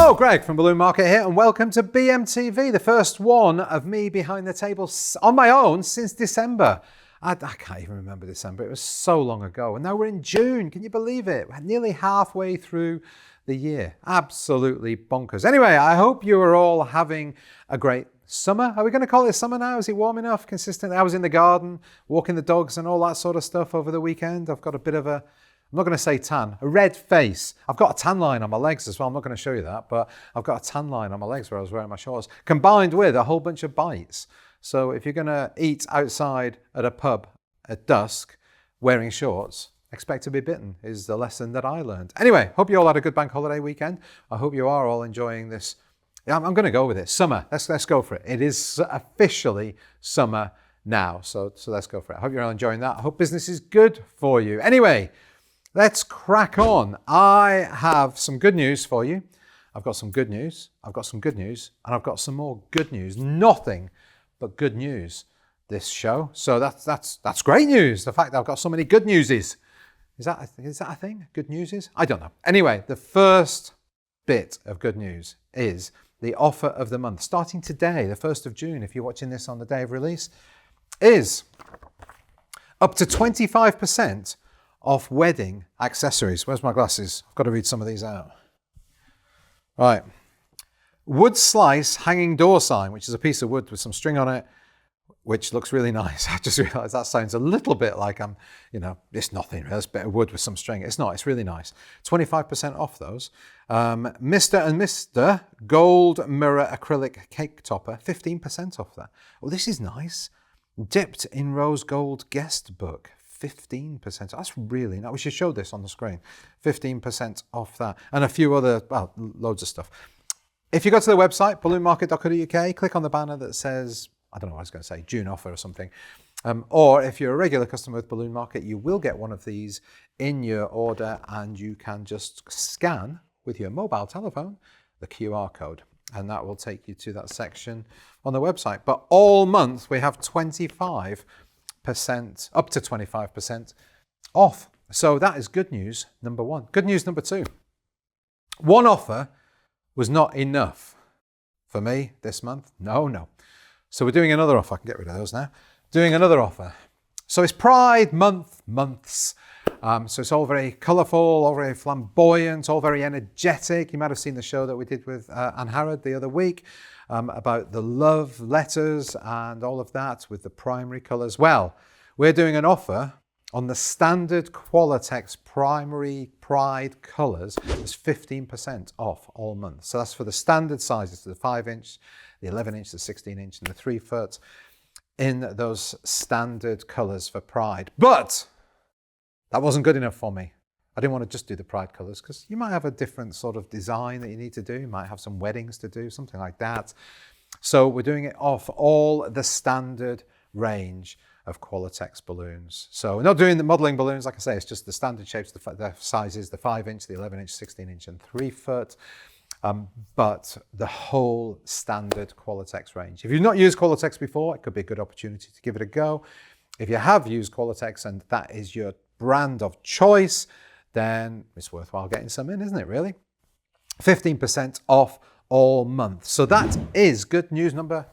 Hello, Greg from Balloon Market here, and welcome to BMTV, the first one of me behind the table on my own since December. I can't even remember December. It was so long ago. And now we're in June. Can you believe it? We're nearly halfway through the year. Absolutely bonkers. Anyway, I hope you are all having a great summer. Are we going to call it summer now? Is it warm enough? Consistent? I was in the garden, walking the dogs and all that sort of stuff over the weekend. I've got a bit of a, I'm not going to say tan, a red face. I've got a tan line on my legs as well. I'm not going to show you that, but I've got a tan line on my legs where I was wearing my shorts, combined with a whole bunch of bites. So if you're going to eat outside at a pub at dusk wearing shorts, expect to be bitten is the lesson that I learned. Anyway, hope you all had a good bank holiday weekend. I hope you are all enjoying this. Yeah, I'm going to go with it. Summer. Let's go for it. It is officially summer now. So let's go for it. I hope you're all enjoying that. I hope business is good for you. Anyway, let's crack on. I have some good news for you. I've got some good news. I've got some good news. And I've got some more good news. Nothing but good news this show. So that's great news. The fact that I've got so many good newses. Is that a thing? Good newses? I don't know. Anyway, the first bit of good news is the offer of the month. Starting today, the 1st of June, if you're watching this on the day of release, is up to 25% off wedding accessories. Where's my glasses? I've got to read some of these out. Right. Wood slice hanging door sign, which is a piece of wood with some string on it, which looks really nice. I just realized that sounds a little bit like it's nothing. It's a bit of wood with some string. It's not. It's really nice. 25% off those. Mr. and Mr. Gold Mirror Acrylic Cake Topper, 15% off that. Oh, this is nice. Dipped in Rose Gold Guest Book, 15%. That's really nice. We should show this on the screen. 15% off that. And a few other, well, loads of stuff. If you go to the website, balloonmarket.co.uk, click on the banner that says, I don't know what I was going to say, June offer or something. Or if you're a regular customer with Balloon Market, you will get one of these in your order and you can just scan with your mobile telephone the QR code and that will take you to that section on the website. But all month we have 25%, up to 25% off. So that is good news, number one. Good news, number two. One offer was not enough for me this month. No. So we're doing another offer. I can get rid of those now. Doing another offer. So it's Pride months. So it's all very colourful, all very flamboyant, all very energetic. You might have seen the show that we did with Anne Harrod the other week about the love letters and all of that with the primary colours. Well, we're doing an offer on the standard Qualatex primary Pride colours. It's 15% off all month. So that's for the standard sizes, the 5-inch, the 11-inch, the 16-inch, and the 3-foot in those standard colours for Pride. But that wasn't good enough for me. I didn't want to just do the Pride colours because you might have a different sort of design that you need to do. You might have some weddings to do, something like that. So we're doing it off all the standard range of Qualatex balloons. So we're not doing the modelling balloons, like I say, it's just the standard shapes, the sizes, the 5-inch, the 11-inch, 16-inch, and 3-foot. But the whole standard Qualatex range. If you've not used Qualatex before, it could be a good opportunity to give it a go. If you have used Qualatex and that is your brand of choice, then it's worthwhile getting some in, isn't it, really? 15% off all month. So that is good news number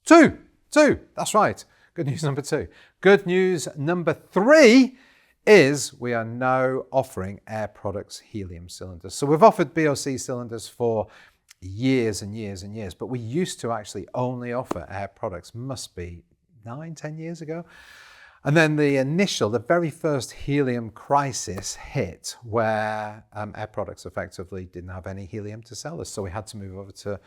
two. That's right. Good news number two. Good news number three is we are now offering Air Products helium cylinders. So we've offered BOC cylinders for years and years and years, but we used to actually only offer Air Products, must be 9-10 years ago. And then the very first helium crisis hit where Air Products effectively didn't have any helium to sell us. So we had to move over to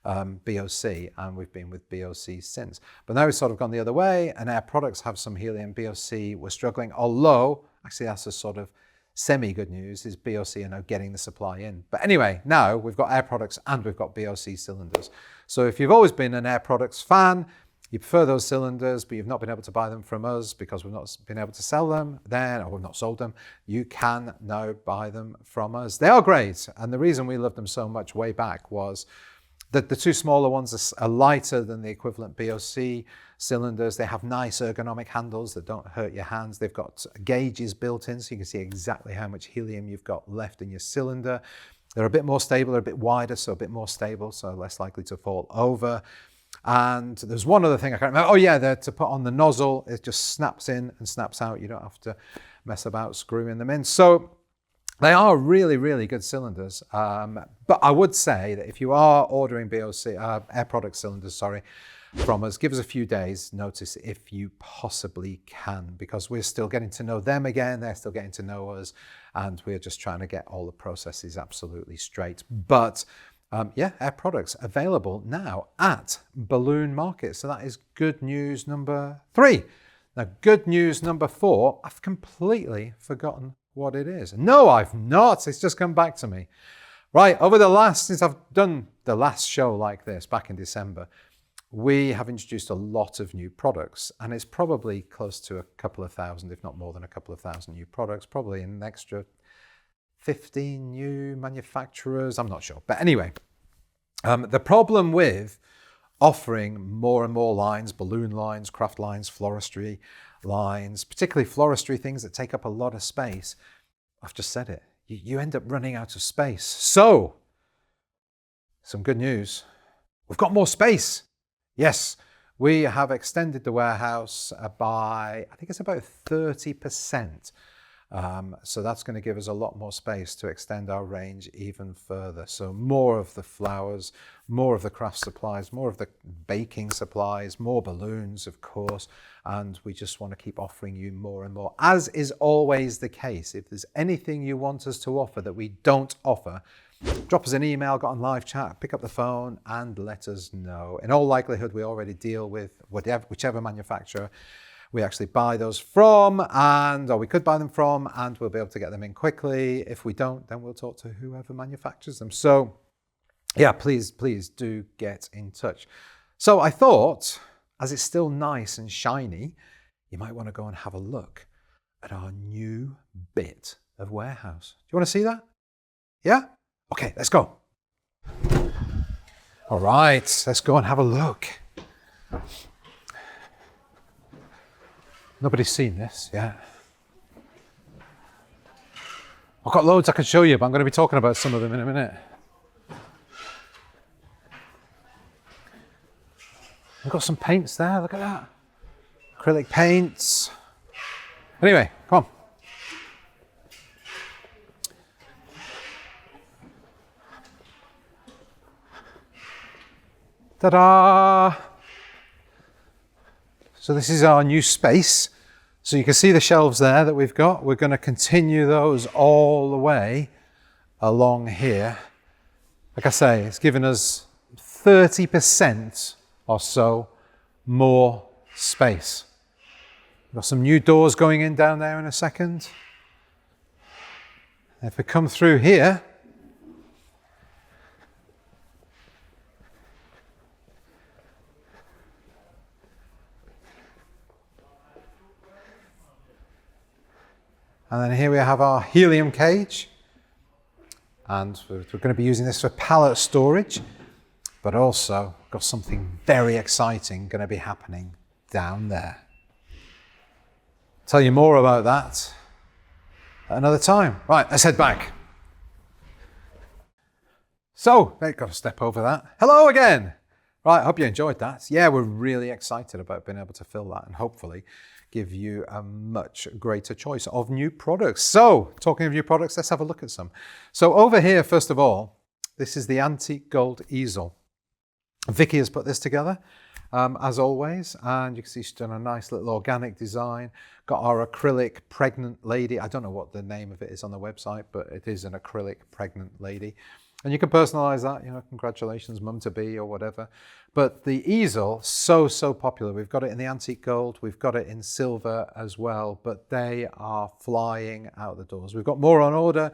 BOC, and we've been with BOC since. But now we've sort of gone the other way, and Air Products have some helium. BOC were struggling, although actually that's a sort of semi-good news, is BOC are now getting the supply in. But anyway, now we've got Air Products and we've got BOC cylinders. So if you've always been an Air Products fan, you prefer those cylinders, but you've not been able to buy them from us because we've not been able to sell them then, or we've not sold them, you can now buy them from us. They are great, and the reason we loved them so much way back was that the two smaller ones are lighter than the equivalent BOC cylinders. They have nice ergonomic handles that don't hurt your hands. They've got gauges built in so you can see exactly how much helium you've got left in your cylinder. They're a bit more stable, they're a bit wider, so a bit more stable, so less likely to fall over. And there's one other thing I can't remember. Oh yeah, they're to put on the nozzle. It just snaps in and snaps out. You don't have to mess about screwing them in. So they are really, really good cylinders. But I would say that if you are ordering air product cylinders, from us, give us a few days notice if you possibly can, because we're still getting to know them again. They're still getting to know us, and we're just trying to get all the processes absolutely straight. But yeah, air products available now at Balloon Market. So that is good news number 3. Now, good news number 4, I've completely forgotten what it is. No, I've not. It's just come back to me. Right, since I've done the last show like this back in December, we have introduced a lot of new products, and it's probably close to a couple of thousand, if not more than a couple of thousand new products, probably an extra 15 new manufacturers, I'm not sure. But anyway, the problem with offering more and more lines, balloon lines, craft lines, floristry lines, particularly floristry things that take up a lot of space, I've just said it, you end up running out of space. So, some good news, we've got more space. Yes, we have extended the warehouse by, I think it's about 30%. So that's going to give us a lot more space to extend our range even further. So more of the flowers, more of the craft supplies, more of the baking supplies, more balloons, of course. And we just want to keep offering you more and more, as is always the case. If there's anything you want us to offer that we don't offer, drop us an email, get on live chat, pick up the phone and let us know. In all likelihood, we already deal with whichever manufacturer we actually buy those from, or we could buy them from, and we'll be able to get them in quickly. If we don't, then we'll talk to whoever manufactures them. So yeah, please do get in touch. So I thought, as it's still nice and shiny, you might want to go and have a look at our new bit of warehouse. Do you want to see that? Yeah? Okay, let's go. All right, let's go and have a look. Nobody's seen this yet. I've got loads I can show you, but I'm going to be talking about some of them in a minute. We've got some paints there, look at that. Acrylic paints. Anyway, come on. Ta-da! So this is our new space. So you can see the shelves there that we've got. We're going to continue those all the way along here. Like I say, it's given us 30% or so more space. We've got some new doors going in down there in a second. If we come through here, and then here we have our helium cage, and we're going to be using this for pallet storage, but also got something very exciting going to be happening down there. Tell you more about that at another time. Right, let's head back. So, got to step over that. Hello again. Right, I hope you enjoyed that. Yeah, we're really excited about being able to fill that and hopefully give you a much greater choice of new products. So, talking of new products, let's have a look at some. So over here, first of all, this is the antique gold easel. Vicky has put this together, as always, and you can see she's done a nice little organic design. Got our acrylic pregnant lady. I don't know what the name of it is on the website, but it is an acrylic pregnant lady. And you can personalize that, you know, congratulations, mum-to-be or whatever. But the easel, so popular. We've got it in the antique gold, we've got it in silver as well, but they are flying out the doors. We've got more on order.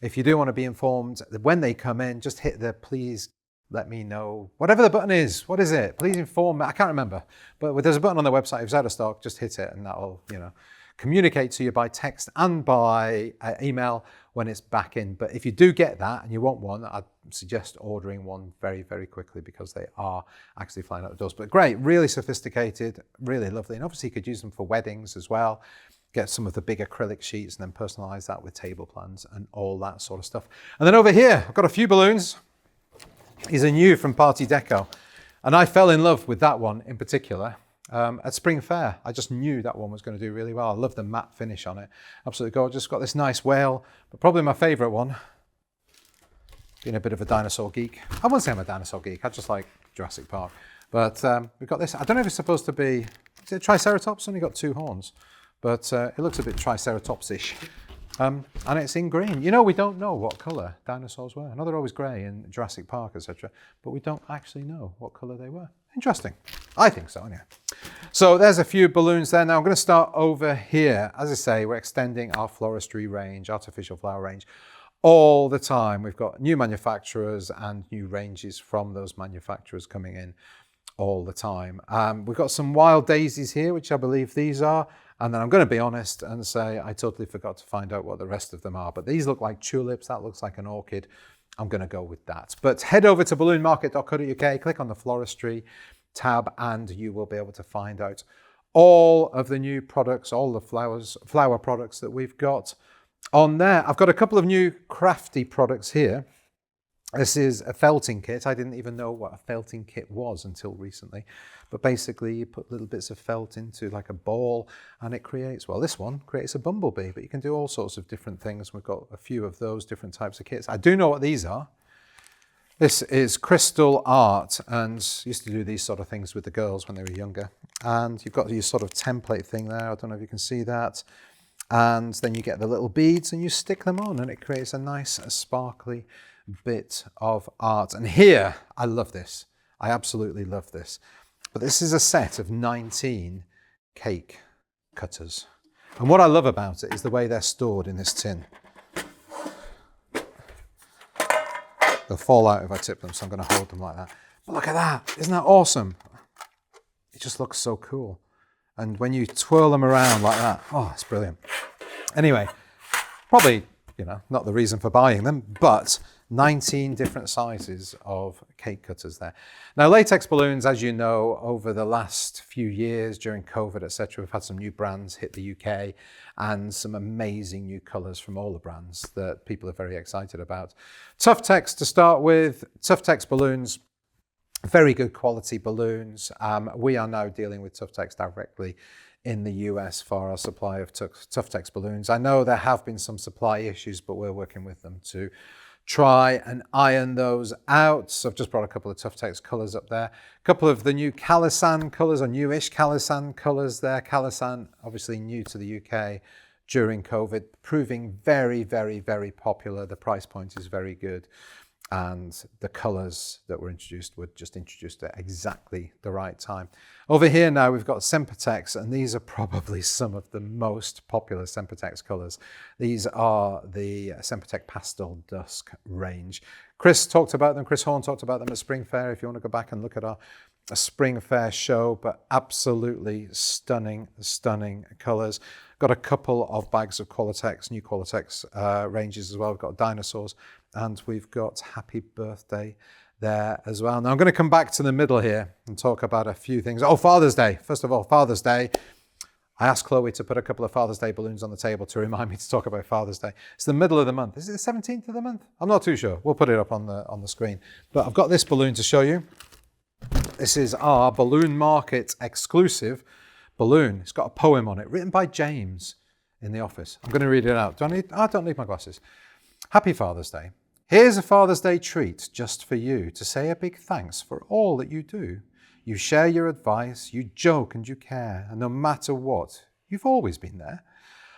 If you do want to be informed, when they come in, just hit the please let me know, whatever the button is. What is it? Please inform me. I can't remember. But there's a button on the website. If it's out of stock, just hit it and that'll, you know, communicate to you by text and by email when it's back in. But if you do get that and you want one, I'd suggest ordering one very quickly because they are actually flying out the doors. But great, really sophisticated, really lovely. And obviously you could use them for weddings as well. get some of the big acrylic sheets and then personalize that with table plans and all that sort of stuff. And then over here, I've got a few balloons. These are new from Party Deco. And I fell in love with that one in particular at Spring Fair. I just knew that one was going to do really well. I love the matte finish on it. Absolutely gorgeous. Got this nice whale, but probably my favorite one, being a bit of a dinosaur geek. I wouldn't say I'm a dinosaur geek. I just like Jurassic Park. But we've got this. I don't know if it's supposed to be, is it a Triceratops? It's only got 2 horns. But it looks a bit Triceratops-ish. And it's in green. You know, we don't know what colour dinosaurs were. I know they're always grey in Jurassic Park, etc. But we don't actually know what colour they were. Interesting. I think so, anyway. So there's a few balloons there. Now I'm going to start over here. As I say, we're extending our floristry range, artificial flower range, all the time. We've got new manufacturers and new ranges from those manufacturers coming in all the time. We've got some wild daisies here, which I believe these are. And then I'm going to be honest and say I totally forgot to find out what the rest of them are. But these look like tulips. That looks like an orchid. I'm going to go with that. But head over to balloonmarket.co.uk, click on the floristry tab, and you will be able to find out all of the new products, all the flower products that we've got on there. I've got a couple of new crafty products here. This is a felting kit. I didn't even know what a felting kit was until recently. But basically you put little bits of felt into like a ball and it creates, well, this one creates a bumblebee, but you can do all sorts of different things. We've got a few of those different types of kits. I do know what these are. This is crystal art, and used to do these sort of things with the girls when they were younger. And you've got your sort of template thing there. I don't know if you can see that. And then you get the little beads and you stick them on and it creates a nice, sparkly bit of art. And here, I love this. I absolutely love this. But this is a set of 19 cake cutters. And what I love about it is the way they're stored in this tin. They'll fall out if I tip them, so I'm going to hold them like that. But look at that. Isn't that awesome? It just looks so cool. And when you twirl them around like that, oh, it's brilliant. Anyway, probably, you know, not the reason for buying them, but 19 different sizes of cake cutters there. Now, latex balloons, as you know, over the last few years during COVID, etc., we've had some new brands hit the UK and some amazing new colours from all the brands that people are very excited about. Tuftex to start with. Tuftex balloons, very good quality balloons. We are now dealing with Tuftex directly in the US for our supply of Tuftex balloons. I know there have been some supply issues, but we're working with them to try and iron those out. So I've just brought a couple of Tuftex colours up there. A couple of the new Calisan colours, or newish Calisan colours there. Calisan, obviously new to the UK during COVID, proving very, very, very popular. The price point is very good. And the colours that were just introduced at exactly the right time. Over here now we've got Sempertex, and these are probably some of the most popular Sempertex colours. These are the Sempertex Pastel Dusk range. Chris Horn talked about them at Spring Fair, if you want to go back and look at our Spring Fair show, but absolutely stunning, stunning colours. Got a couple of bags of Qualatex, new Qualatex ranges as well. We've got dinosaurs, and we've got Happy Birthday there as well. Now I'm going to come back to the middle here and talk about a few things. Oh, Father's Day. First of all, Father's Day. I asked Chloe to put a couple of Father's Day balloons on the table to remind me to talk about Father's Day. It's the middle of the month. Is it the 17th of the month? I'm not too sure. We'll put it up on the screen. But I've got this balloon to show you. This is our Balloon Market exclusive balloon. It's got a poem on it, written by James in the office. I'm going to read it out. I don't need my glasses. Happy Father's Day. Here's a Father's Day treat just for you to say a big thanks for all that you do. You share your advice, you joke and you care, and no matter what, you've always been there.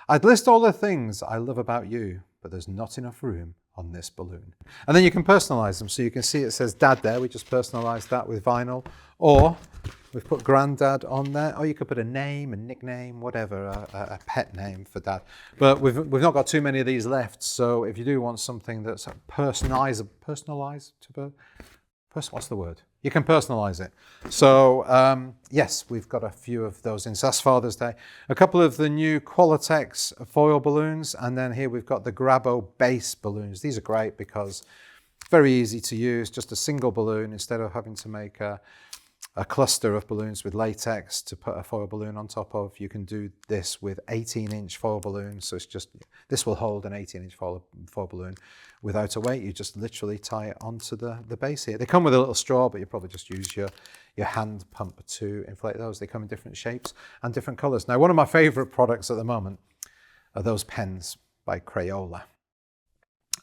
I'd list all the things I love about you, but there's not enough room on this balloon. And then you can personalize them. So you can see it says Dad there. We just personalized that with vinyl. Or we've put Granddad on there. Or you could put a name, a nickname, whatever, a pet name for Dad. But we've not got too many of these left. So if you do want something that's what's the word? You can personalize it. So yes, we've got a few of those in. So that's Father's Day. A couple of the new Qualatex foil balloons. And then here we've got the Grabo base balloons. These are great because very easy to use, just a single balloon instead of having to make a cluster of balloons with latex to put a foil balloon on top of. You can do this with 18-inch foil balloons. So it's just, this will hold an 18-inch foil balloon without a weight. You just literally tie it onto the base here. They come with a little straw, but you probably just use your hand pump to inflate those. They come in different shapes and different colors. Now, one of my favorite products at the moment are those pens by Crayola.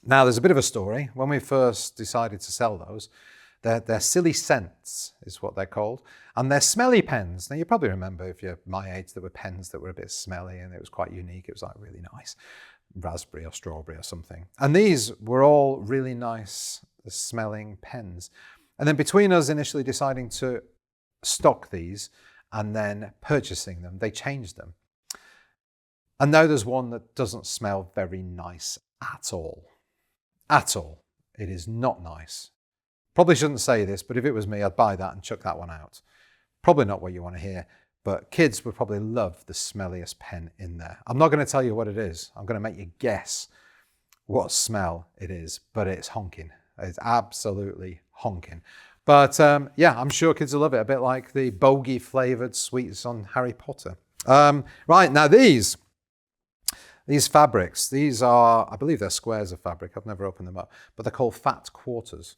Now, there's a bit of a story. When we first decided to sell those, they're silly scents is what they're called. And they're smelly pens. Now, you probably remember, if you're my age, there were pens that were a bit smelly and it was quite unique. It was like really nice, raspberry or strawberry or something. And these were all really nice smelling pens. And then between us initially deciding to stock these and then purchasing them, they changed them. And now there's one that doesn't smell very nice at all. At all. It is not nice. Probably shouldn't say this, but if it was me, I'd buy that and chuck that one out. Probably not what you want to hear, but kids would probably love the smelliest pen in there. I'm not going to tell you what it is. I'm going to make you guess what smell it is, but it's honking. It's absolutely honking. But yeah, I'm sure kids will love it. A bit like the bogey flavored sweets on Harry Potter. Right, now these fabrics, these are, I believe they're squares of fabric. I've never opened them up, but they're called fat quarters.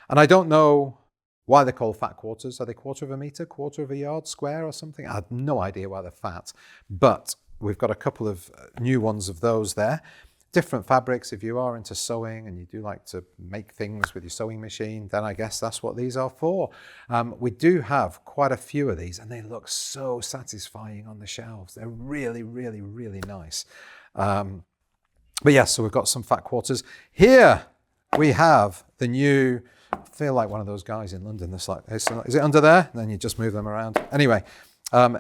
And I don't know why they're called fat quarters. Are they quarter of a meter, quarter of a yard, square or something? I have no idea why they're fat, but we've got a couple of new ones of those there. Different fabrics. If you are into sewing and you do like to make things with your sewing machine, then I guess that's what these are for. We do have quite a few of these and they look so satisfying on the shelves. They're really, really, really nice. But yeah, so we've got some fat quarters. Here we have the new, I feel like one of those guys in London that's like, is it under there? And then you just move them around. Anyway,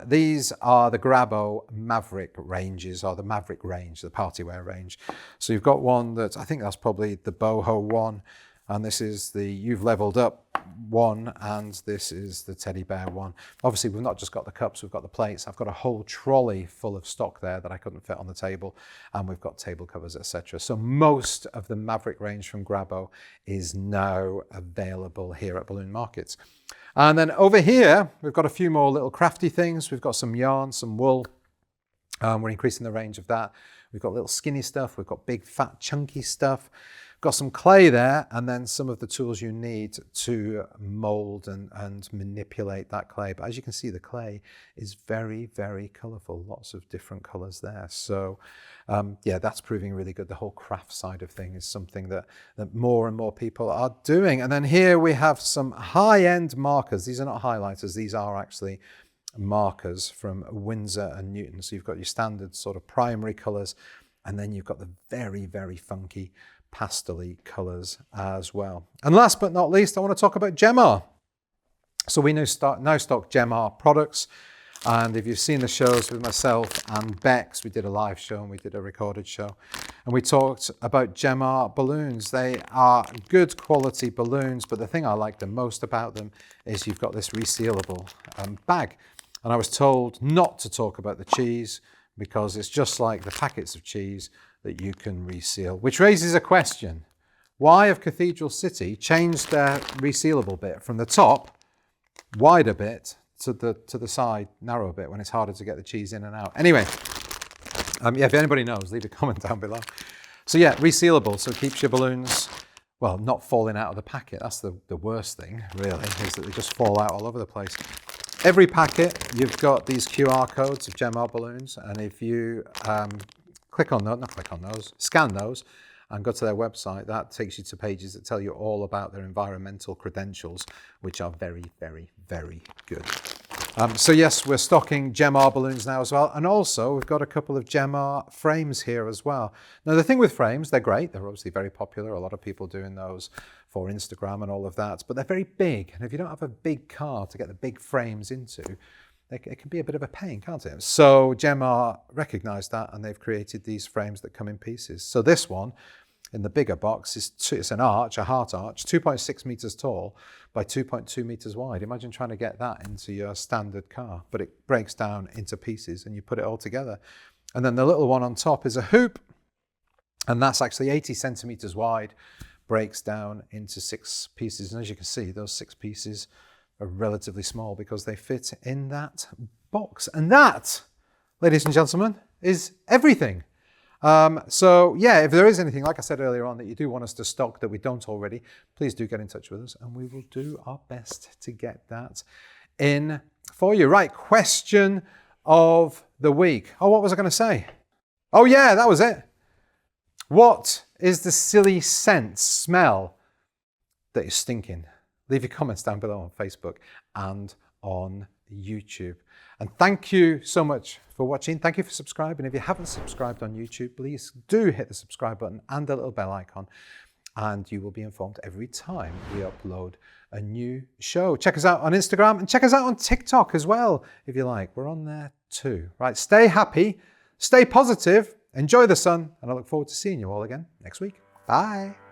these are the Grabo Maverick ranges, or the Maverick range, the party wear range. So you've got one that, I think that's probably the boho one, and this is the You've Leveled Up one, and this is the teddy bear one. Obviously, we've not just got the cups, we've got the plates. I've got a whole trolley full of stock there that I couldn't fit on the table, and we've got table covers, etc. So most of the Maverick range from Grabo is now available here at Balloon Markets. And then over here, we've got a few more little crafty things. We've got some yarn, some wool. We're increasing the range of that. We've got little skinny stuff. We've got big, fat, chunky stuff. Got some clay there, and then some of the tools you need to mold and manipulate that clay. But as you can see, the clay is very, very colourful. Lots of different colours there. So yeah, that's proving really good. The whole craft side of things is something that more and more people are doing. And then here we have some high-end markers. These are not highlighters. These are actually markers from Winsor and Newton. So you've got your standard sort of primary colours, and then you've got the very, very funky pastel-y colours as well. And last but not least, I want to talk about Gemar. So we now stock Gemar products. And if you've seen the shows with myself and Bex, we did a live show and we did a recorded show. And we talked about Gemar balloons. They are good quality balloons, but the thing I like the most about them is you've got this resealable bag. And I was told not to talk about the cheese because it's just like the packets of cheese that you can reseal, which raises a question. Why have Cathedral City changed their resealable bit from the top, wider bit, to the side, narrow bit, when it's harder to get the cheese in and out? Anyway, yeah, if anybody knows, leave a comment down below. So yeah, resealable, so it keeps your balloons, well, not falling out of the packet. That's the worst thing, really, is that they just fall out all over the place. Every packet, you've got these QR codes of Gemar balloons, and if you scan those and go to their website, that takes you to pages that tell you all about their environmental credentials, which are very, very, very good. So yes, we're stocking Gemar balloons now as well. And also we've got a couple of Gemar frames here as well. Now the thing with frames, they're great. They're obviously very popular. A lot of people doing those for Instagram and all of that, but they're very big. And if you don't have a big car to get the big frames into, it can be a bit of a pain, can't it? So Gemar recognised that, and they've created these frames that come in pieces. So this one in the bigger box it's an arch, a heart arch, 2.6 meters tall by 2.2 meters wide. Imagine trying to get that into your standard car, but it breaks down into pieces and you put it all together. And then the little one on top is a hoop, and that's actually 80 centimeters wide, breaks down into 6 pieces. And as you can see, those 6 pieces are relatively small because they fit in that box. And that, ladies and gentlemen, is everything. So yeah, if there is anything, like I said earlier on, that you do want us to stock that we don't already, please do get in touch with us and we will do our best to get that in for you. Right, question of the week. Oh, what was I going to say? Oh yeah, that was it. What is the silly scent smell that is stinking? Leave your comments down below on Facebook and on YouTube. And thank you so much for watching. Thank you for subscribing. If you haven't subscribed on YouTube, please do hit the subscribe button and the little bell icon, and you will be informed every time we upload a new show. Check us out on Instagram and check us out on TikTok as well, if you like. We're on there too. Right, stay happy, stay positive, enjoy the sun, and I look forward to seeing you all again next week. Bye.